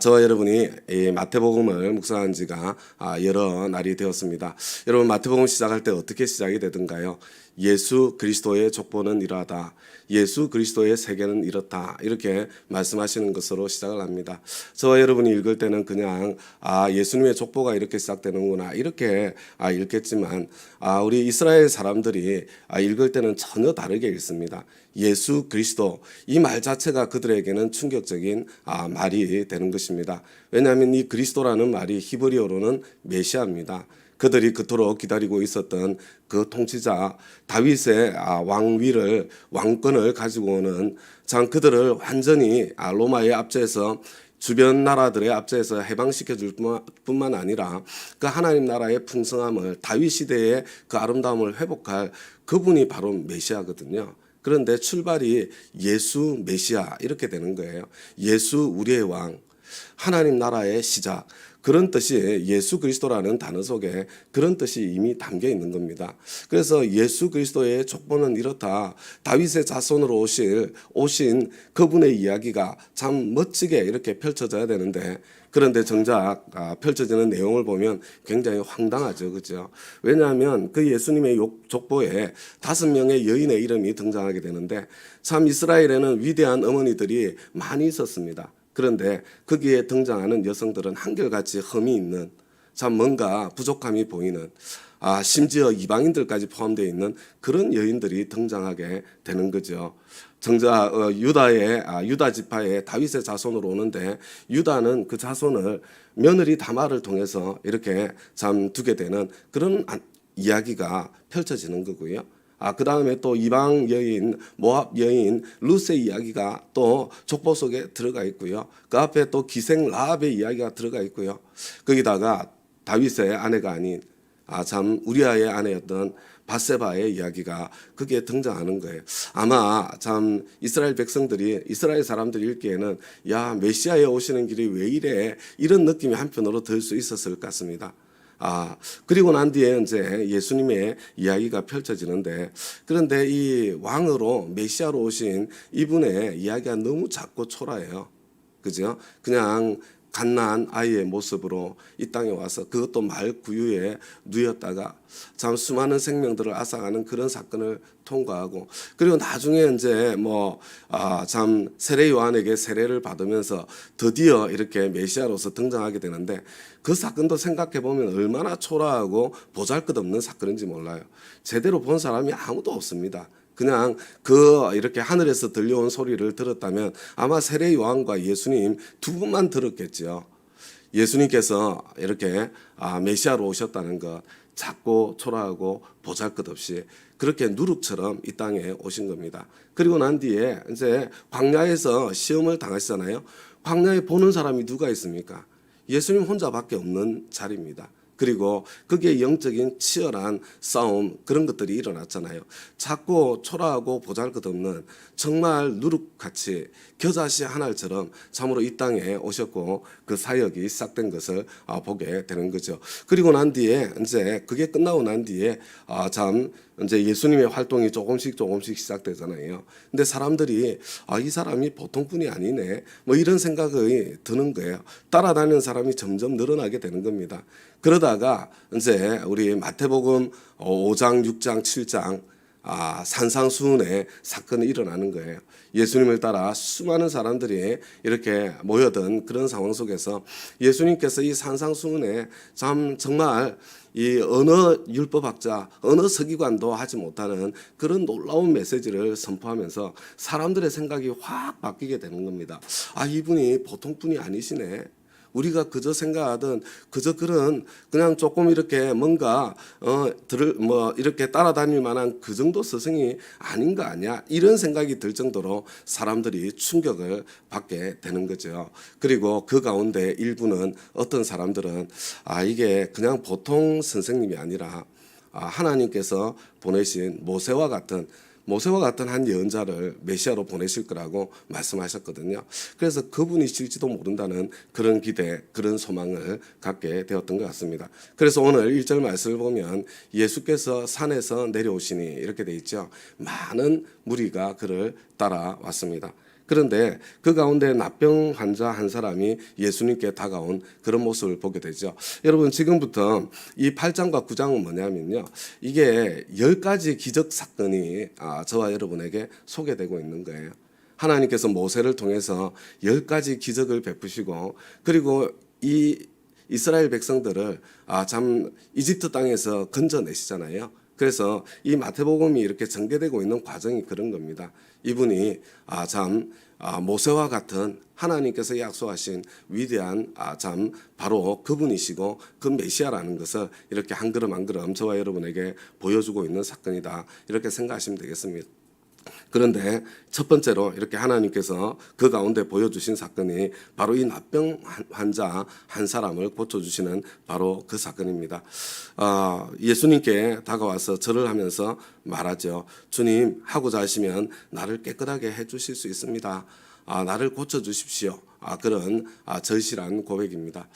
저와 여러분이 이 마태복음을 묵상한 지가 여러 날이 되었습니다. 여러분, 마태복음 시작할 때 어떻게 시작이 되던가요? 예수 그리스도의 족보는 이러하다. 예수 그리스도의 세계는 이렇다. 이렇게 말씀하시는 것으로 시작을 합니다. 저와 여러분이 읽을 때는 그냥 예수님의 족보가 이렇게 시작되는구나 이렇게 읽겠지만 우리 이스라엘 사람들이 읽을 때는 전혀 다르게 읽습니다. 예수 그리스도, 이 말 자체가 그들에게는 충격적인 말이 되는 것입니다. 왜냐하면 이 그리스도라는 말이 히브리어로는 메시아입니다. 그들이 그토록 기다리고 있었던 그 통치자 다윗의 왕권을 가지고 오는, 참 그들을 완전히 로마의 압제에서, 주변 나라들의 압제에서 해방시켜 줄 뿐만 아니라 그 하나님 나라의 풍성함을, 다윗 시대의 그 아름다움을 회복할 그분이 바로 메시아거든요. 그런데 출발이 예수 메시아 이렇게 되는 거예요. 예수 우리의 왕, 하나님 나라의 시작, 그런 뜻이 예수 그리스도라는 단어 속에 그런 뜻이 이미 담겨 있는 겁니다. 그래서 예수 그리스도의 족보는 이렇다. 다윗의 자손으로 오신 그분의 이야기가 참 멋지게 이렇게 펼쳐져야 되는데, 그런데 정작 펼쳐지는 내용을 보면 굉장히 황당하죠. 그렇죠? 왜냐하면 그 예수님의 족보에 5명의 여인의 이름이 등장하게 되는데, 참 이스라엘에는 위대한 어머니들이 많이 있었습니다. 그런데 거기에 등장하는 여성들은 한결같이 흠이 있는, 참 뭔가 부족함이 보이는, 심지어 이방인들까지 포함되어 있는 그런 여인들이 등장하게 되는 거죠. 정작 유다 지파의 다윗의 자손으로 오는데, 유다는 그 자손을 며느리 다말을 통해서 이렇게 참 두게 되는 그런 이야기가 펼쳐지는 거고요. 그 다음에 또 이방 여인, 모압 여인 룻의 이야기가 또 족보 속에 들어가 있고요. 그 앞에 또 기생 라합의 이야기가 들어가 있고요. 거기다가 다윗의 아내가 아닌 참 우리아의 아내였던 바세바의 이야기가 거기에 등장하는 거예요. 아마 참 이스라엘 사람들이 읽기에는 메시아에 오시는 길이 왜 이래, 이런 느낌이 한편으로 들 수 있었을 것 같습니다. 그리고 난 뒤에 이제 예수님의 이야기가 펼쳐지는데, 그런데 이 왕으로 메시아로 오신 이분의 이야기가 너무 작고 초라해요. 그죠? 그냥 갓난 아이의 모습으로 이 땅에 와서, 그것도 말 구유에 누였다가 참 수많은 생명들을 앗아가는 그런 사건을 통과하고, 그리고 나중에 이제 참 세례 요한에게 세례를 받으면서 드디어 이렇게 메시아로서 등장하게 되는데, 그 사건도 생각해 보면 얼마나 초라하고 보잘것없는 사건인지 몰라요. 제대로 본 사람이 아무도 없습니다. 그냥 이렇게 하늘에서 들려온 소리를 들었다면 아마 세례 요한과 예수님 두 분만 들었겠죠. 예수님께서 이렇게 메시아로 오셨다는 것, 작고 초라하고 보잘것없이 그렇게 누룩처럼 이 땅에 오신 겁니다. 그리고 난 뒤에 이제 광야에서 시험을 당하시잖아요. 광야에 보는 사람이 누가 있습니까? 예수님 혼자밖에 없는 자리입니다. 그리고 거기에 영적인 치열한 싸움, 그런 것들이 일어났잖아요. 작고 초라하고 보잘것없는, 정말 누룩같이 겨자씨 한 알처럼 참으로 이 땅에 오셨고 그 사역이 시작된 것을 보게 되는 거죠. 그리고 난 뒤에 이제 그게 끝나고 난 뒤에 참 이제 예수님의 활동이 조금씩 시작되잖아요. 근데 사람들이 이 사람이 보통 분이 아니네, 이런 생각이 드는 거예요. 따라다니는 사람이 점점 늘어나게 되는 겁니다. 그러다가 이제 우리 마태복음 5장, 6장, 7장 산상수훈의 사건이 일어나는 거예요. 예수님을 따라 수많은 사람들이 이렇게 모여든 그런 상황 속에서 예수님께서 이 산상수훈에 정말 이 어느 율법학자, 어느 서기관도 하지 못하는 그런 놀라운 메시지를 선포하면서 사람들의 생각이 확 바뀌게 되는 겁니다. 이분이 보통 분이 아니시네. 우리가 그저 생각하던 그냥 조금 이렇게 뭔가 이렇게 따라다닐 만한 그 정도 스승이 아닌 거 아니야, 이런 생각이 들 정도로 사람들이 충격을 받게 되는 거죠. 그리고 그 가운데 일부는, 어떤 사람들은 이게 그냥 보통 선생님이 아니라 하나님께서 보내신 모세와 같은 한 예언자를 메시아로 보내실 거라고 말씀하셨거든요. 그래서 그분이실지도 모른다는 그런 기대, 그런 소망을 갖게 되었던 것 같습니다. 그래서 오늘 1절 말씀을 보면 예수께서 산에서 내려오시니 이렇게 돼 있죠. 많은 무리가 그를 따라왔습니다. 그런데 그 가운데 납병 환자 한 사람이 예수님께 다가온 그런 모습을 보게 되죠. 여러분 지금부터 이 8장과 9장은 뭐냐면요. 이게 10가지 기적 사건이 저와 여러분에게 소개되고 있는 거예요. 하나님께서 모세를 통해서 10가지 기적을 베푸시고 그리고 이 이스라엘 백성들을 참 이집트 땅에서 건져내시잖아요. 그래서 이 마태복음이 이렇게 전개되고 있는 과정이 그런 겁니다. 이분이 참 모세와 같은 하나님께서 약속하신 위대한 참 바로 그분이시고 그 메시아라는 것을 이렇게 한 걸음 한 걸음 저와 여러분에게 보여주고 있는 사건이다. 이렇게 생각하시면 되겠습니다. 그런데 첫 번째로 이렇게 하나님께서 그 가운데 보여주신 사건이 바로 이 납병 환자 한 사람을 고쳐주시는 바로 그 사건입니다. 예수님께 다가와서 절을 하면서 말하죠. 주님 하고자 하시면 나를 깨끗하게 해주실 수 있습니다. 나를 고쳐주십시오. 그런 절실한 고백입니다.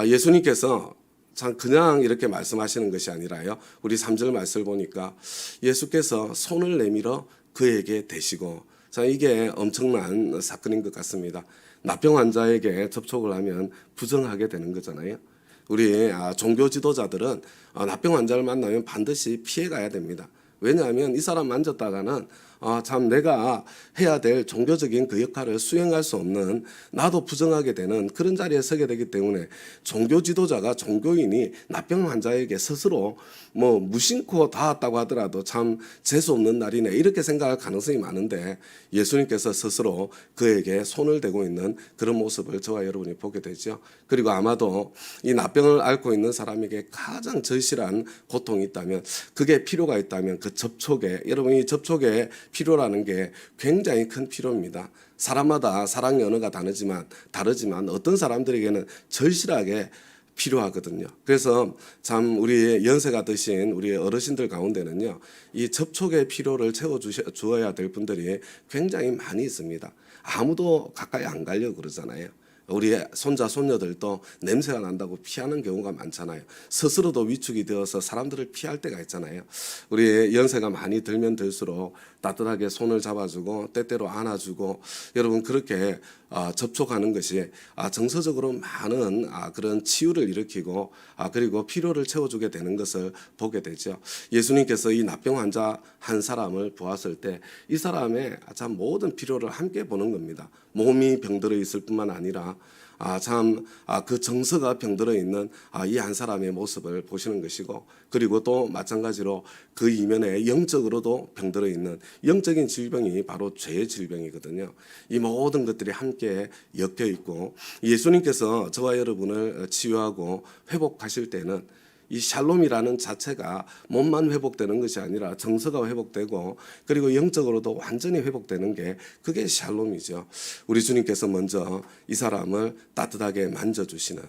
예수님께서 참 그냥 이렇게 말씀하시는 것이 아니라요. 우리 3절 말씀을 보니까 예수께서 손을 내밀어 그에게 대시고, 자 이게 엄청난 사건인 것 같습니다. 납병 환자에게 접촉을 하면 부정하게 되는 거잖아요. 우리 종교 지도자들은 납병 환자를 만나면 반드시 피해 가야 됩니다. 왜냐하면 이 사람 만졌다가는 참 내가 해야 될 종교적인 그 역할을 수행할 수 없는 나도 부정하게 되는 그런 자리에 서게 되기 때문에 종교 지도자가 종교인이 납병 환자에게 스스로 뭐 무심코 닿았다고 하더라도 참 재수 없는 날이네 이렇게 생각할 가능성이 많은데 예수님께서 스스로 그에게 손을 대고 있는 그런 모습을 저와 여러분이 보게 되죠. 그리고 아마도 이 납병을 앓고 있는 사람에게 가장 절실한 고통이 있다면 그게 필요가 있다면 그 접촉에 여러분이 접촉에 필요라는 게 굉장히 큰 필요입니다. 사람마다 사랑의 언어가 다르지만 어떤 사람들에게는 절실하게 필요하거든요. 그래서 참 우리 연세가 드신 우리 어르신들 가운데는요, 이 접촉의 필요를 채워주어야 될 분들이 굉장히 많이 있습니다. 아무도 가까이 안 가려고 그러잖아요. 우리 손자 손녀들도 냄새가 난다고 피하는 경우가 많잖아요. 스스로도 위축이 되어서 사람들을 피할 때가 있잖아요. 우리 연세가 많이 들면 들수록 따뜻하게 손을 잡아주고 때때로 안아주고 여러분 그렇게 접촉하는 것이 정서적으로 많은 그런 치유를 일으키고 그리고 필요를 채워주게 되는 것을 보게 되죠. 예수님께서 이 납병 환자 한 사람을 보았을 때 이 사람의 참 모든 필요를 함께 보는 겁니다. 몸이 병들어 있을 뿐만 아니라 참 그 정서가 병들어 있는 이 한 사람의 모습을 보시는 것이고 그리고 또 마찬가지로 그 이면에 영적으로도 병들어 있는 영적인 질병이 바로 죄의 질병이거든요. 이 모든 것들이 함께 엮여 있고 예수님께서 저와 여러분을 치유하고 회복하실 때는 이 샬롬이라는 자체가 몸만 회복되는 것이 아니라 정서가 회복되고 그리고 영적으로도 완전히 회복되는 게 그게 샬롬이죠. 우리 주님께서 먼저 이 사람을 따뜻하게 만져주시는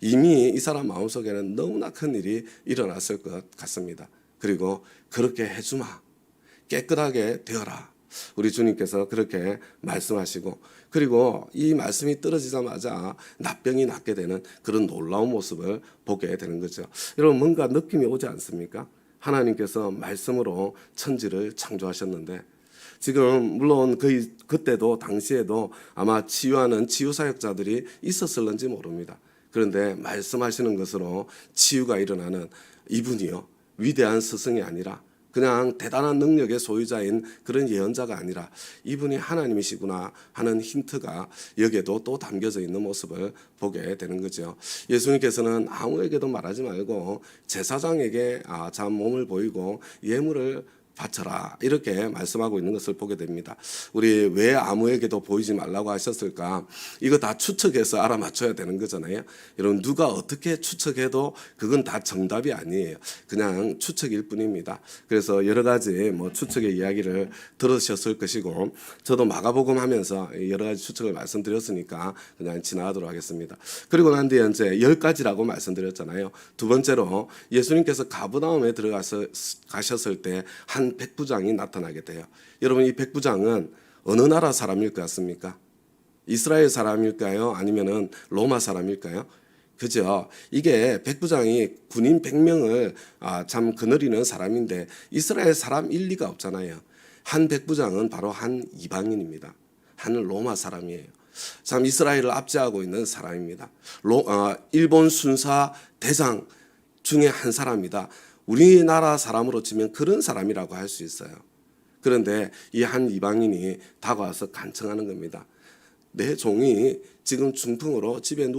이미 이 사람 마음속에는 너무나 큰 일이 일어났을 것 같습니다. 그리고 그렇게 해주마. 깨끗하게 되어라. 우리 주님께서 그렇게 말씀하시고 그리고 이 말씀이 떨어지자마자 납병이 낫게 되는 그런 놀라운 모습을 보게 되는 거죠. 여러분 뭔가 느낌이 오지 않습니까? 하나님께서 말씀으로 천지를 창조하셨는데 지금 물론 그때도 당시에도 아마 치유하는 치유사역자들이 있었을는지 모릅니다. 그런데 말씀하시는 것으로 치유가 일어나는 이분이요 위대한 스승이 아니라 그냥 대단한 능력의 소유자인 그런 예언자가 아니라 이분이 하나님이시구나 하는 힌트가 여기에도 또 담겨져 있는 모습을 보게 되는 거죠. 예수님께서는 아무에게도 말하지 말고 제사장에게 참 몸을 보이고 예물을 바쳐라 이렇게 말씀하고 있는 것을 보게 됩니다. 우리 왜 아무에게도 보이지 말라고 하셨을까? 이거 다 추측해서 알아맞혀야 되는 거잖아요. 여러분 누가 어떻게 추측해도 그건 다 정답이 아니에요. 그냥 추측일 뿐입니다. 그래서 여러 가지 추측의 이야기를 들으셨을 것이고 저도 마가복음 하면서 여러 가지 추측을 말씀드렸으니까 그냥 지나가도록 하겠습니다. 그리고 난 뒤에 이제 10가지라고 말씀드렸잖아요. 두 번째로 예수님께서 가버나움에 가셨을 때 한 백부장이 나타나게 돼요. 여러분 이 백부장은 어느 나라 사람일 것 같습니까? 이스라엘 사람일까요? 아니면은 로마 사람일까요? 그죠? 이게 백부장이 군인 100명을 참 거느리는 사람인데 이스라엘 사람 일리가 없잖아요. 한 백부장은 바로 한 이방인입니다. 한 로마 사람이에요. 참 이스라엘을 압제하고 있는 사람입니다. 일본 순사 대장 중에 한 사람이다. 우리나라 사람으로 치면 그런 사람이라고 할 수 있어요. 그런데 이 한 이방인이 다가와서 간청하는 겁니다. 내 종이 지금 중풍으로 집에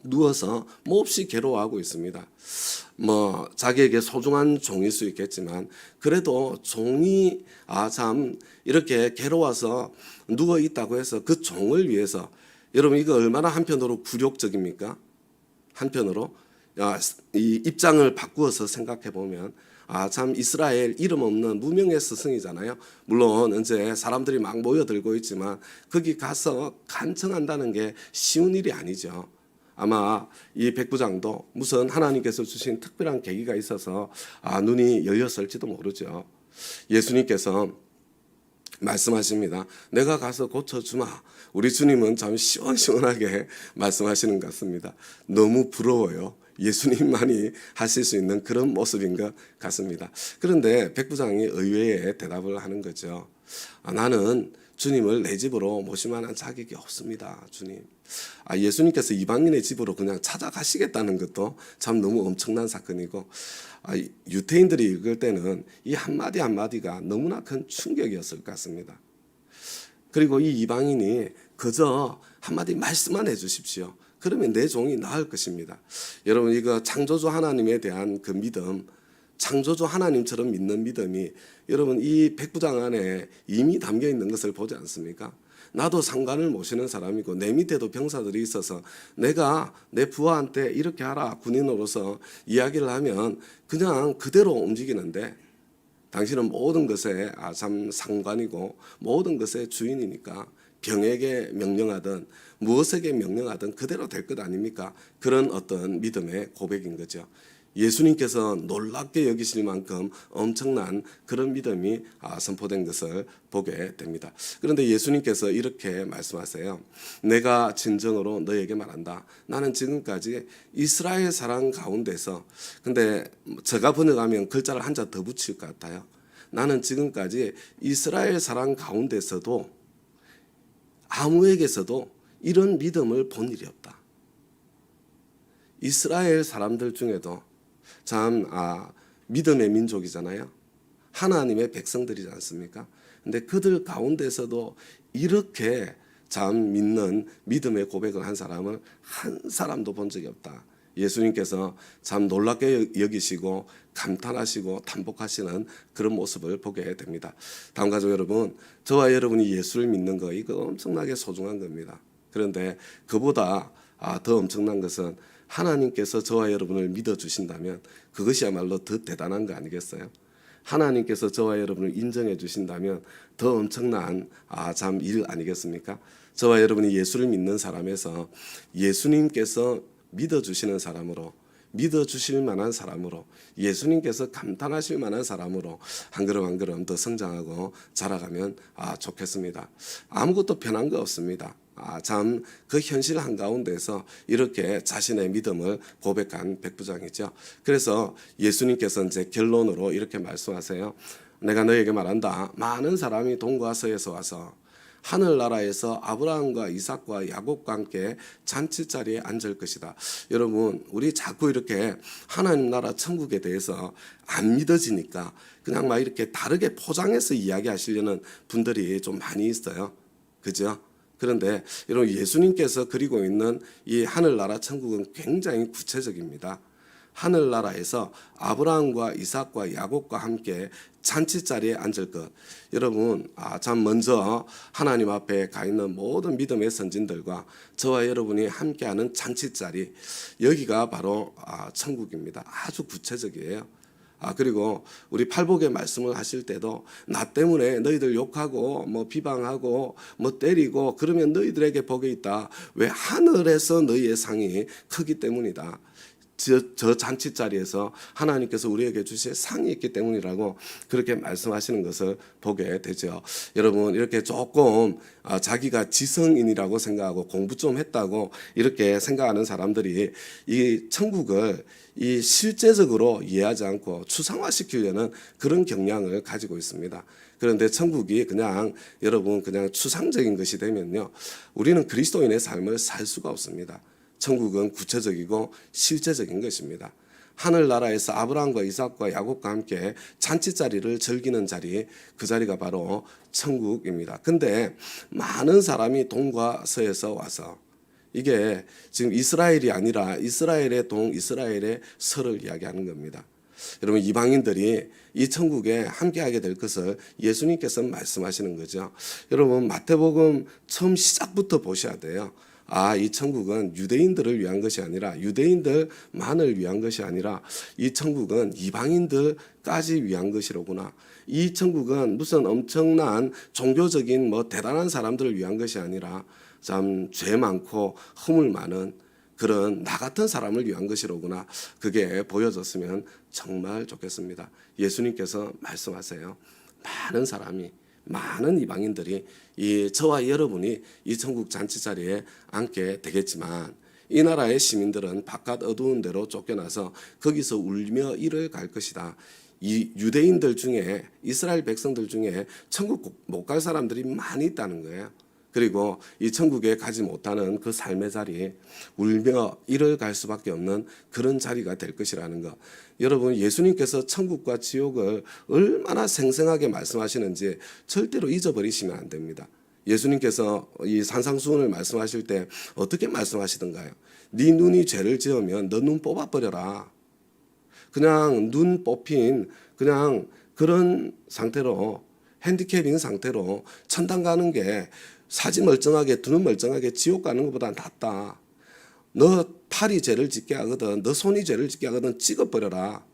누워서 몹시 괴로워하고 있습니다. 자기에게 소중한 종일 수 있겠지만 그래도 종이 참 이렇게 괴로워서 누워 있다고 해서 그 종을 위해서, 여러분 이거 얼마나 한편으로 굴욕적입니까? 한편으로 이 입장을 바꾸어서 생각해 보면 참 이스라엘 이름 없는 무명의 스승이잖아요. 물론 이제 사람들이 막 모여들고 있지만 거기 가서 간청한다는 게 쉬운 일이 아니죠. 아마 이 백부장도 무슨 하나님께서 주신 특별한 계기가 있어서 눈이 열렸을지도 모르죠. 예수님께서 말씀하십니다. 내가 가서 고쳐주마. 우리 주님은 참 시원시원하게 말씀하시는 것 같습니다. 너무 부러워요. 예수님만이 하실 수 있는 그런 모습인 것 같습니다. 그런데 백부장이 의외의 대답을 하는 거죠. 나는 주님을 내 집으로 모실 만한 자격이 없습니다. 주님. 예수님께서 이방인의 집으로 그냥 찾아가시겠다는 것도 참 너무 엄청난 사건이고, 유태인들이 읽을 때는 이 한마디 한마디가 너무나 큰 충격이었을 것 같습니다. 그리고 이 이방인이 그저 한마디 말씀만 해주십시오. 그러면 내 종이 나을 것입니다. 여러분 이거 창조주 하나님에 대한 그 믿음, 창조주 하나님처럼 믿는 믿음이 여러분 이 백부장 안에 이미 담겨 있는 것을 보지 않습니까? 나도 상관을 모시는 사람이고 내 밑에도 병사들이 있어서 내가 내 부하한테 이렇게 하라 군인으로서 이야기를 하면 그냥 그대로 움직이는데 당신은 모든 것에 참 상관이고 모든 것의 주인이니까 병에게 명령하든 무엇에게 명령하든 그대로 될 것 아닙니까? 그런 어떤 믿음의 고백인 거죠. 예수님께서 놀랍게 여기실 만큼 엄청난 그런 믿음이 선포된 것을 보게 됩니다. 그런데 예수님께서 이렇게 말씀하세요. 내가 진정으로 너에게 말한다. 나는 지금까지 이스라엘 사람 가운데서, 근데 제가 번역하면 글자를 한 자 더 붙일 것 같아요. 나는 지금까지 이스라엘 사람 가운데서도 아무에게서도 이런 믿음을 본 일이 없다. 이스라엘 사람들 중에도 참 믿음의 민족이잖아요. 하나님의 백성들이지 않습니까? 근데 그들 가운데서도 이렇게 참 믿는 믿음의 고백을 한 사람을 한 사람도 본 적이 없다. 예수님께서 참 놀랍게 여기시고 감탄하시고 탄복하시는 그런 모습을 보게 됩니다. 다음 가족 여러분, 저와 여러분이 예수를 믿는 거 이거 엄청나게 소중한 겁니다. 그런데 그보다 더 엄청난 것은 하나님께서 저와 여러분을 믿어주신다면 그것이야말로 더 대단한 거 아니겠어요? 하나님께서 저와 여러분을 인정해 주신다면 더 엄청난 참 일 아니겠습니까? 저와 여러분이 예수를 믿는 사람에서 예수님께서 믿어주시는 사람으로, 믿어주실 만한 사람으로, 예수님께서 감탄하실 만한 사람으로 한 걸음 한 걸음 더 성장하고 자라가면 좋겠습니다. 아무것도 변한 거 없습니다. 참 그 현실 한가운데서 이렇게 자신의 믿음을 고백한 백부장이죠. 그래서 예수님께서 이제 결론으로 이렇게 말씀하세요. 내가 너에게 말한다. 많은 사람이 동과 서에서 와서 하늘나라에서 아브라함과 이삭과 야곱과 함께 잔치자리에 앉을 것이다. 여러분 우리 자꾸 이렇게 하나님 나라 천국에 대해서 안 믿어지니까 그냥 막 이렇게 다르게 포장해서 이야기하시려는 분들이 좀 많이 있어요. 그죠? 그런데 여러분 예수님께서 그리고 있는 이 하늘나라 천국은 굉장히 구체적입니다. 하늘나라에서 아브라함과 이삭과 야곱과 함께 잔치자리에 앉을 것. 여러분 참 먼저 하나님 앞에 가 있는 모든 믿음의 선진들과 저와 여러분이 함께하는 잔치자리, 여기가 바로 천국입니다. 아주 구체적이에요. 그리고 우리 팔복의 말씀을 하실 때도 나 때문에 너희들 욕하고 비방하고 때리고 그러면 너희들에게 복이 있다. 왜? 하늘에서 너희의 상이 크기 때문이다. 저 잔치 자리에서 하나님께서 우리에게 주실 상이 있기 때문이라고 그렇게 말씀하시는 것을 보게 되죠. 여러분 이렇게 조금 자기가 지성인이라고 생각하고 공부 좀 했다고 이렇게 생각하는 사람들이 이 천국을 이 실제적으로 이해하지 않고 추상화시키려는 그런 경향을 가지고 있습니다. 그런데 천국이 그냥 여러분 그냥 추상적인 것이 되면요, 우리는 그리스도인의 삶을 살 수가 없습니다. 천국은 구체적이고 실제적인 것입니다. 하늘나라에서 아브라함과 이삭과 야곱과 함께 잔치자리를 즐기는 자리, 그 자리가 바로 천국입니다. 근데 많은 사람이 동과 서에서 와서 이게 지금 이스라엘이 아니라 이스라엘의 동, 이스라엘의 서를 이야기하는 겁니다. 여러분 이방인들이 이 천국에 함께하게 될 것을 예수님께서 말씀하시는 거죠. 여러분 마태복음 처음 시작부터 보셔야 돼요. 이 천국은 유대인들을 위한 것이 아니라 유대인들만을 위한 것이 아니라 이 천국은 이방인들까지 위한 것이로구나. 이 천국은 무슨 엄청난 종교적인 대단한 사람들을 위한 것이 아니라 참 죄 많고 허물 많은 그런 나 같은 사람을 위한 것이로구나. 그게 보여졌으면 정말 좋겠습니다. 예수님께서 말씀하세요. 많은 이방인들이 저와 여러분이 이 천국 잔치 자리에 앉게 되겠지만 이 나라의 시민들은 바깥 어두운 데로 쫓겨나서 거기서 울며 이를 갈 것이다. 이 유대인들 중에 이스라엘 백성들 중에 천국 못 갈 사람들이 많이 있다는 거예요. 그리고 이 천국에 가지 못하는 그 삶의 자리, 울며 이를 갈 수밖에 없는 그런 자리가 될 것이라는 것. 여러분 예수님께서 천국과 지옥을 얼마나 생생하게 말씀하시는지 절대로 잊어버리시면 안 됩니다. 예수님께서 이 산상수훈을 말씀하실 때 어떻게 말씀하시던가요? 네 눈이 죄를 지으면 너 눈 뽑아버려라. 그냥 눈 뽑힌 그냥 그런 상태로 핸디캡인 상태로 천당 가는 게 사지 멀쩡하게 두 눈 멀쩡하게 지옥 가는 것보다 낫다. 너 팔이 죄를 짓게 하거든, 너 손이 죄를 짓게 하거든 찍어버려라.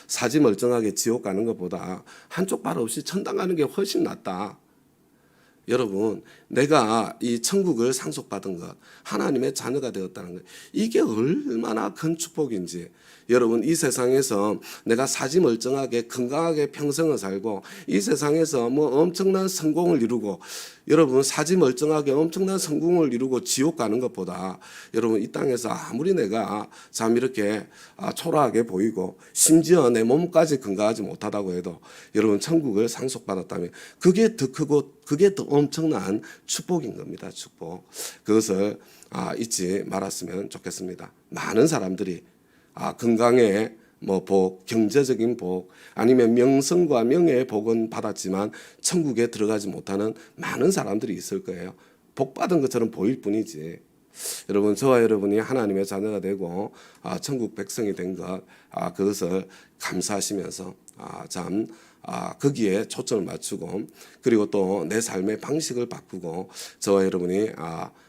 사지 멀쩡하게 지옥 가는 것보다 한쪽 발 없이 천당 가는 게 훨씬 낫다. 여러분 내가 이 천국을 상속받은 것, 하나님의 자녀가 되었다는 것, 이게 얼마나 큰 축복인지. 여러분 이 세상에서 내가 사지 멀쩡하게 건강하게 평생을 살고 이 세상에서 엄청난 성공을 이루고 여러분 사지 멀쩡하게 엄청난 성공을 이루고 지옥 가는 것보다 여러분 이 땅에서 아무리 내가 참 이렇게 초라하게 보이고 심지어 내 몸까지 건강하지 못하다고 해도 여러분 천국을 상속받았다면 그게 더 크고 그게 더 엄청난 축복인 겁니다. 축복. 그것을 잊지 말았으면 좋겠습니다. 많은 사람들이 건강에 복, 경제적인 복, 아니면 명성과 명예의 복은 받았지만 천국에 들어가지 못하는 많은 사람들이 있을 거예요. 복 받은 것처럼 보일 뿐이지. 여러분 저와 여러분이 하나님의 자녀가 되고 천국 백성이 된 것, 그것을 감사하시면서 참 거기에 초점을 맞추고 그리고 또 내 삶의 방식을 바꾸고 저와 여러분이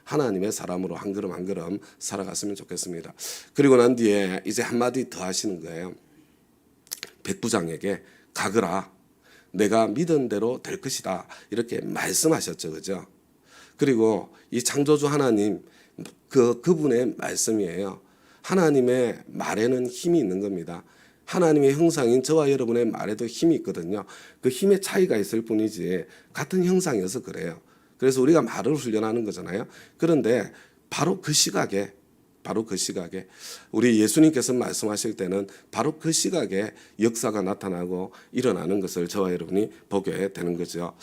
하나님의 사람으로 한 걸음 한 걸음 살아갔으면 좋겠습니다. 그리고 난 뒤에 이제 한마디 더 하시는 거예요. 백부장에게 가거라. 내가 믿은 대로 될 것이다. 이렇게 말씀하셨죠. 그죠? 그리고 이 창조주 하나님 그분의 말씀이에요. 하나님의 말에는 힘이 있는 겁니다. 하나님의 형상인 저와 여러분의 말에도 힘이 있거든요. 그 힘의 차이가 있을 뿐이지 같은 형상이어서 그래요. 그래서 우리가 말을 훈련하는 거잖아요. 그런데 바로 그 시각에 우리 예수님께서 말씀하실 때는 바로 그 시각에 역사가 나타나고 일어나는 것을 저와 여러분이 보게 되는 거죠.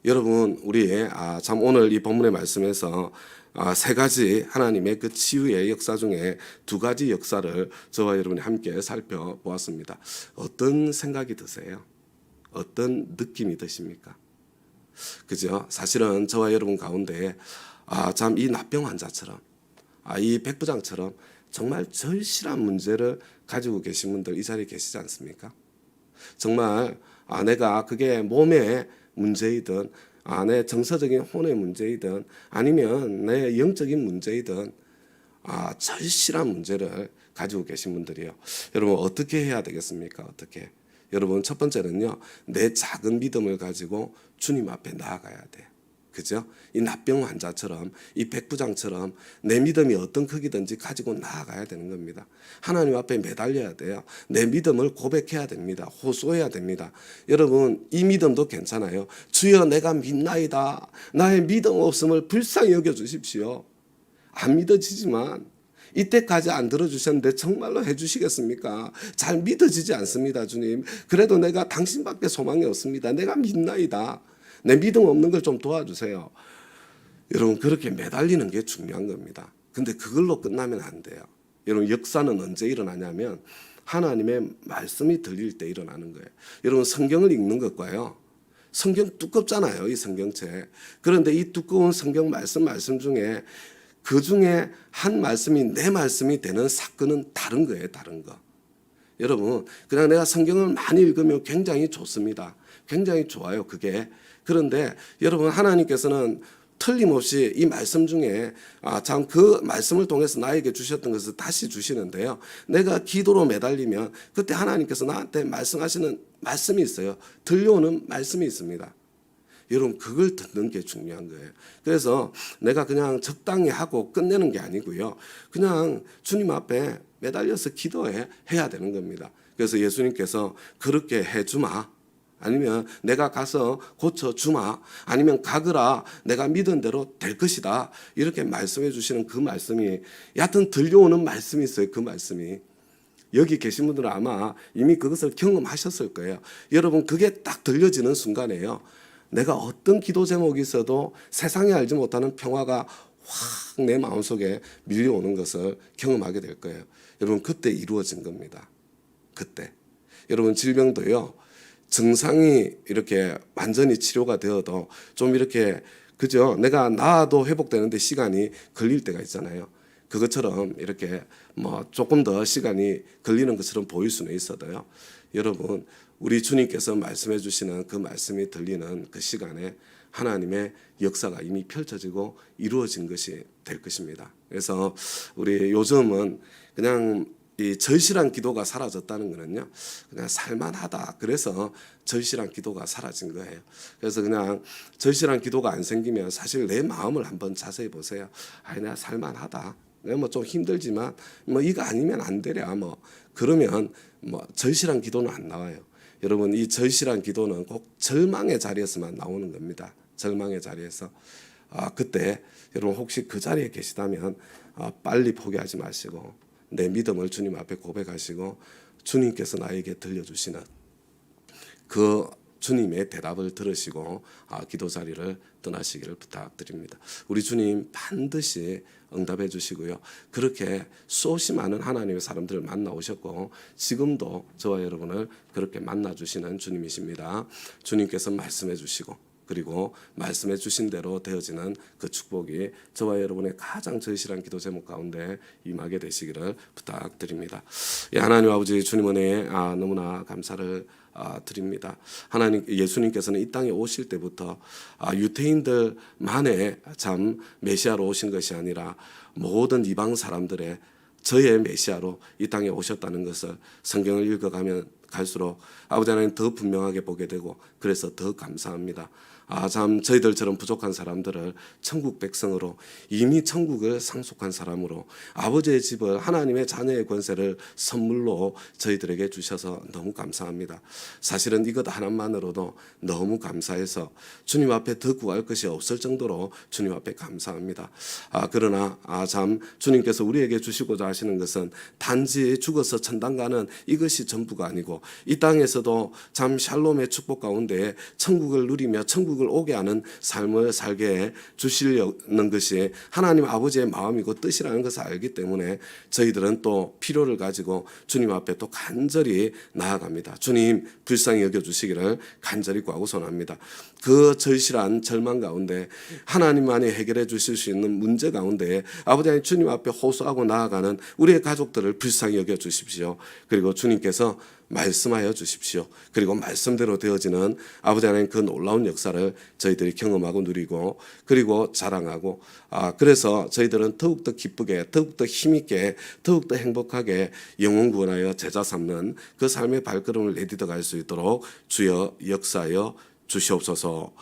여러분 우리 참 오늘 이 본문의 말씀에서 세 가지 하나님의 그 치유의 역사 중에 두 가지 역사를 저와 여러분이 함께 살펴보았습니다. 어떤 생각이 드세요? 어떤 느낌이 드십니까? 그죠? 사실은 저와 여러분 가운데 참 이 납병 환자처럼 이 백부장처럼 정말 절실한 문제를 가지고 계신 분들 이 자리에 계시지 않습니까? 정말 내가 그게 몸의 문제이든 내 정서적인 혼의 문제이든 아니면 내 영적인 문제이든 절실한 문제를 가지고 계신 분들이요. 여러분 어떻게 해야 되겠습니까? 어떻게? 여러분 첫 번째는요. 내 작은 믿음을 가지고 주님 앞에 나아가야 돼. 그죠? 이 납병 환자처럼 이 백부장처럼 내 믿음이 어떤 크기든지 가지고 나아가야 되는 겁니다. 하나님 앞에 매달려야 돼요. 내 믿음을 고백해야 됩니다. 호소해야 됩니다. 여러분 이 믿음도 괜찮아요. 주여 내가 믿나이다. 나의 믿음 없음을 불쌍히 여겨주십시오. 안 믿어지지만 이때까지 안 들어주셨는데 정말로 해주시겠습니까? 잘 믿어지지 않습니다. 주님. 그래도 내가 당신밖에 소망이 없습니다. 내가 믿나이다. 내 믿음 없는 걸 좀 도와주세요. 여러분 그렇게 매달리는 게 중요한 겁니다. 근데 그걸로 끝나면 안 돼요. 여러분 역사는 언제 일어나냐면 하나님의 말씀이 들릴 때 일어나는 거예요. 여러분 성경을 읽는 것과요. 성경 두껍잖아요. 이 성경책. 그런데 이 두꺼운 성경 말씀 중에 그 중에 한 말씀이 내 말씀이 되는 사건은 다른 거예요. 다른 거. 여러분 그냥 내가 성경을 많이 읽으면 굉장히 좋습니다. 굉장히 좋아요. 그게. 그런데 여러분 하나님께서는 틀림없이 이 말씀 중에 참 그 말씀을 통해서 나에게 주셨던 것을 다시 주시는데요. 내가 기도로 매달리면 그때 하나님께서 나한테 말씀하시는 말씀이 있어요. 들려오는 말씀이 있습니다. 여러분 그걸 듣는 게 중요한 거예요. 그래서 내가 그냥 적당히 하고 끝내는 게 아니고요. 그냥 주님 앞에 매달려서 기도해야 되는 겁니다. 그래서 예수님께서 그렇게 해주마. 아니면 내가 가서 고쳐주마. 아니면 가거라. 내가 믿은 대로 될 것이다. 이렇게 말씀해 주시는 그 말씀이 여하튼 들려오는 말씀이 있어요. 그 말씀이. 여기 계신 분들은 아마 이미 그것을 경험하셨을 거예요. 여러분 그게 딱 들려지는 순간에요. 내가 어떤 기도 제목이 있어도 세상에 알지 못하는 평화가 확 내 마음속에 밀려오는 것을 경험하게 될 거예요. 여러분 그때 이루어진 겁니다. 그때. 여러분 질병도요. 증상이 이렇게 완전히 치료가 되어도 좀 이렇게 그죠? 내가 나아도 회복되는데 시간이 걸릴 때가 있잖아요. 그것처럼 이렇게 뭐 조금 더 시간이 걸리는 것처럼 보일 수는 있어도요. 여러분 우리 주님께서 말씀해 주시는 그 말씀이 들리는 그 시간에 하나님의 역사가 이미 펼쳐지고 이루어진 것이 될 것입니다. 그래서 우리 요즘은 그냥 이 절실한 기도가 사라졌다는 거는요. 그냥 살만하다. 그래서 절실한 기도가 사라진 거예요. 그래서 그냥 절실한 기도가 안 생기면 사실 내 마음을 한번 자세히 보세요. 내가 살만하다. 내가 뭐 좀 힘들지만 뭐 이거 아니면 안 되랴 뭐 그러면 뭐 절실한 기도는 안 나와요. 여러분 이 절실한 기도는 꼭 절망의 자리에서만 나오는 겁니다. 절망의 자리에서 그때 여러분 혹시 그 자리에 계시다면 빨리 포기하지 마시고 내 믿음을 주님 앞에 고백하시고 주님께서 나에게 들려주시는 그 주님의 대답을 들으시고 기도 자리를 떠나시기를 부탁드립니다. 우리 주님 반드시 응답해 주시고요. 그렇게 수없이 많은 하나님의 사람들을 만나오셨고 지금도 저와 여러분을 그렇게 만나주시는 주님이십니다. 주님께서 말씀해 주시고 그리고 말씀해 주신 대로 되어지는 그 축복이 저와 여러분의 가장 절실한 기도 제목 가운데 임하게 되시기를 부탁드립니다. 하나님 아버지 주님 은혜에 너무나 감사를 드립니다. 하나님 예수님께서는 이 땅에 오실 때부터 유대인들만의 참 메시아로 오신 것이 아니라 모든 이방 사람들의 저의 메시아로 이 땅에 오셨다는 것을 성경을 읽어가면 갈수록 아버지 하나님 더 분명하게 보게 되고 그래서 더 감사합니다. 참 저희들처럼 부족한 사람들을 천국 백성으로 이미 천국을 상속한 사람으로 아버지의 집을 하나님의 자녀의 권세를 선물로 저희들에게 주셔서 너무 감사합니다. 사실은 이것 하나만으로도 너무 감사해서 주님 앞에 더 구할 것이 없을 정도로 주님 앞에 감사합니다. 그러나 참 주님께서 우리에게 주시고자 하시는 것은 단지 죽어서 천당 가는 이것이 전부가 아니고 이 땅에서도 참 샬롬의 축복 가운데 천국을 누리며 천국을 오게 하는 삶을 살게 주시려는 것이 하나님 아버지의 마음이고 뜻이라는 것을 알기 때문에 저희들은 또 필요를 가지고 주님 앞에 또 간절히 나아갑니다. 주님 불쌍히 여겨주시기를 간절히 구하고선합니다. 그 절실한 절망 가운데 하나님만이 해결해 주실 수 있는 문제 가운데 아버지 하나님 주님 앞에 호소하고 나아가는 우리의 가족들을 불쌍히 여겨주십시오. 그리고 주님께서 말씀하여 주십시오. 그리고 말씀대로 되어지는 아버지 하나님 그 놀라운 역사를 저희들이 경험하고 누리고 그리고 자랑하고 그래서 저희들은 더욱더 기쁘게 더욱더 힘있게 더욱더 행복하게 영혼 구원하여 제자 삼는 그 삶의 발걸음을 내딛어 갈 수 있도록 주여 역사하여 주시옵소서.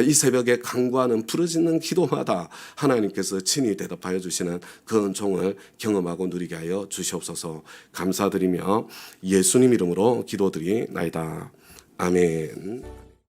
이 새벽에 간구하는 부르짖는 기도마다 하나님께서 친히 대답하여 주시는 그 은총을 경험하고 누리게 하여 주시옵소서. 감사드리며 예수님 이름으로 기도드리나이다. 아멘.